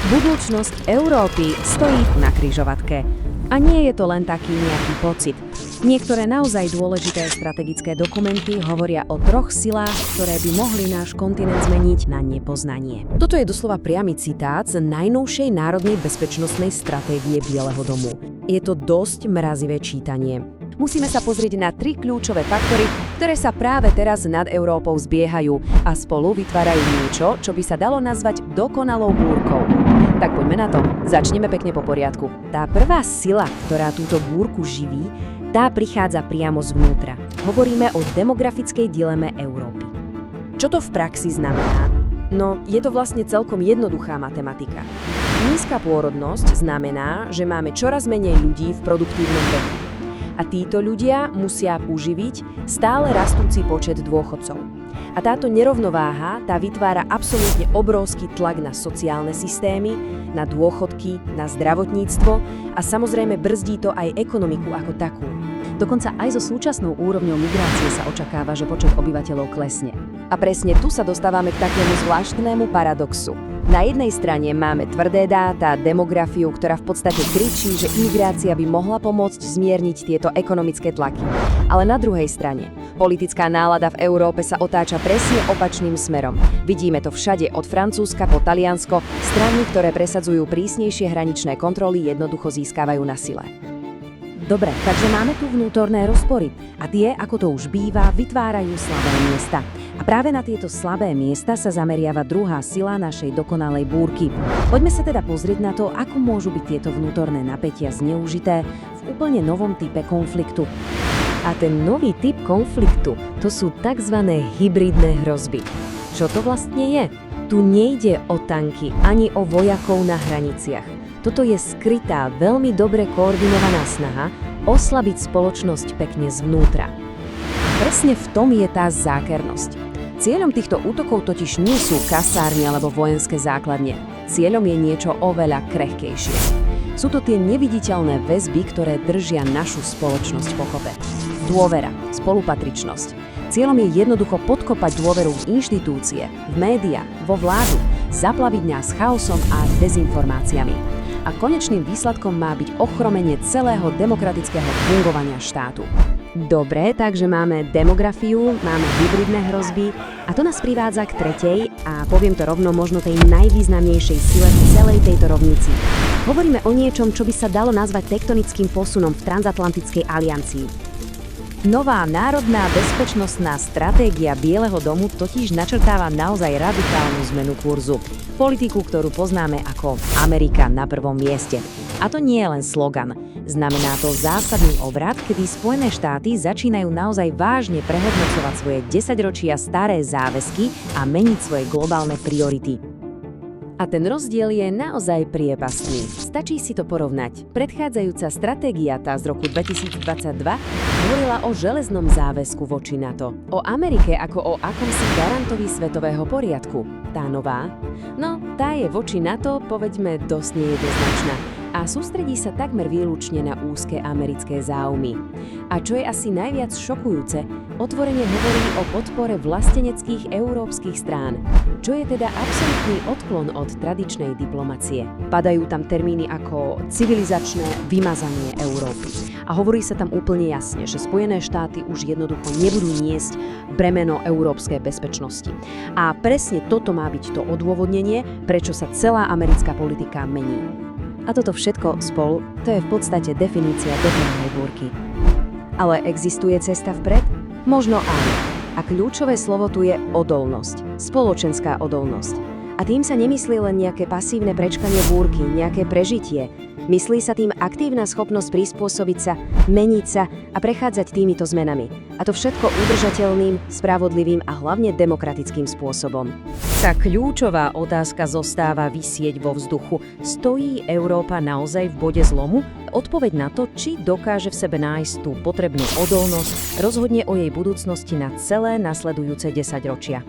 Budúcnosť Európy stojí na križovatke. A nie je to len taký nejaký pocit. Niektoré naozaj dôležité strategické dokumenty hovoria o troch silách, ktoré by mohli náš kontinent zmeniť na nepoznanie. Toto je doslova priamy citát z najnovšej národnej bezpečnostnej stratégie Bieleho domu. Je to dosť mrazivé čítanie. Musíme sa pozrieť na 3 kľúčové faktory, ktoré sa práve teraz nad Európou zbiehajú a spolu vytvárajú niečo, čo by sa dalo nazvať dokonalou búrkou. Tak poďme na to. Začneme pekne po poriadku. Tá prvá sila, ktorá túto búrku živí, tá prichádza priamo zvnútra. Hovoríme o demografickej dileme Európy. Čo to v praxi znamená? No, je to vlastne celkom jednoduchá matematika. Nízka pôrodnosť znamená, že máme čoraz menej ľudí v produktívnom veku. A títo ľudia musia uživiť stále rastúci počet dôchodcov. A táto nerovnováha tá vytvára absolútne obrovský tlak na sociálne systémy, na dôchodky, na zdravotníctvo a samozrejme brzdí to aj ekonomiku ako takú. Dokonca aj so súčasnou úrovňou migrácie sa očakáva, že počet obyvateľov klesne. A presne tu sa dostávame k takému zvláštnemu paradoxu. Na jednej strane máme tvrdé dáta, demografiu, ktorá v podstate kričí, že imigrácia by mohla pomôcť zmierniť tieto ekonomické tlaky. Ale na druhej strane, politická nálada v Európe sa otáča presne opačným smerom. Vidíme to všade, od Francúzska po Taliansko, strany, ktoré presadzujú prísnejšie hraničné kontroly, jednoducho získavajú na sile. Dobre, takže máme tu vnútorné rozpory a tie, ako to už býva, vytvárajú slabé miesta. A práve na tieto slabé miesta sa zameriava druhá sila našej dokonalej búrky. Poďme sa teda pozrieť na to, ako môžu byť tieto vnútorné napätia zneužité v úplne novom type konfliktu. A ten nový typ konfliktu, to sú tzv. Hybridné hrozby. Čo to vlastne je? Tu nejde o tanky ani o vojakov na hraniciach. Toto je skrytá, veľmi dobre koordinovaná snaha oslabiť spoločnosť pekne zvnútra. Presne v tom je tá zákernosť. Cieľom týchto útokov totiž nie sú kasárne alebo vojenské základne. Cieľom je niečo oveľa krehkejšie. Sú to tie neviditeľné väzby, ktoré držia našu spoločnosť pokope. Dôvera, spolupatričnosť. Cieľom je jednoducho podkopať dôveru v inštitúcie, v médiá, vo vládu, zaplaviť nás chaosom a dezinformáciami. A konečným výsledkom má byť ochromenie celého demokratického fungovania štátu. Dobre, takže máme demografiu, máme hybridné hrozby a to nás privádza k tretej a poviem to rovno možno tej najvýznamnejšej sile v celej tejto rovnici. Hovoríme o niečom, čo by sa dalo nazvať tektonickým posunom v transatlantickej aliancii. Nová národná bezpečnostná stratégia Bieleho domu totiž načrtáva naozaj radikálnu zmenu kurzu. Politiku, ktorú poznáme ako Amerika na prvom mieste. A to nie je len slogan. Znamená to zásadný obrat, kedy Spojené štáty začínajú naozaj vážne prehodnocovať svoje 10-ročia staré záväzky a meniť svoje globálne priority. A ten rozdiel je naozaj priepastný. Stačí si to porovnať. Predchádzajúca stratégia, tá z roku 2022, hovorila o železnom záväzku voči NATO. O Amerike ako o akomsi garantovi svetového poriadku. Tá nová? No, tá je voči NATO, povedme, dosť nejednoznačná. A sústredí sa takmer výlučne na úzke americké záujmy. A čo je asi najviac šokujúce, otvorene hovorí o podpore vlasteneckých európskych strán, čo je teda absolútny odklon od tradičnej diplomacie. Padajú tam termíny ako civilizačné vymazanie Európy. A hovorí sa tam úplne jasne, že Spojené štáty už jednoducho nebudú niesť bremeno európskej bezpečnosti. A presne toto má byť to odôvodnenie, prečo sa celá americká politika mení. A toto všetko spolu, to je v podstate definícia dokonalej búrky. Ale existuje cesta vpred? Možno áno. A kľúčové slovo tu je odolnosť. Spoločenská odolnosť. A tým sa nemyslí len nejaké pasívne prečkanie búrky, nejaké prežitie. Myslí sa tým aktívna schopnosť prispôsobiť sa, meniť sa a prechádzať týmito zmenami. A to všetko udržateľným, spravodlivým a hlavne demokratickým spôsobom. Tá kľúčová otázka zostáva visieť vo vzduchu. Stojí Európa naozaj v bode zlomu? Odpoveď na to, či dokáže v sebe nájsť tú potrebnú odolnosť, rozhodne o jej budúcnosti na celé nasledujúce 10 ročia.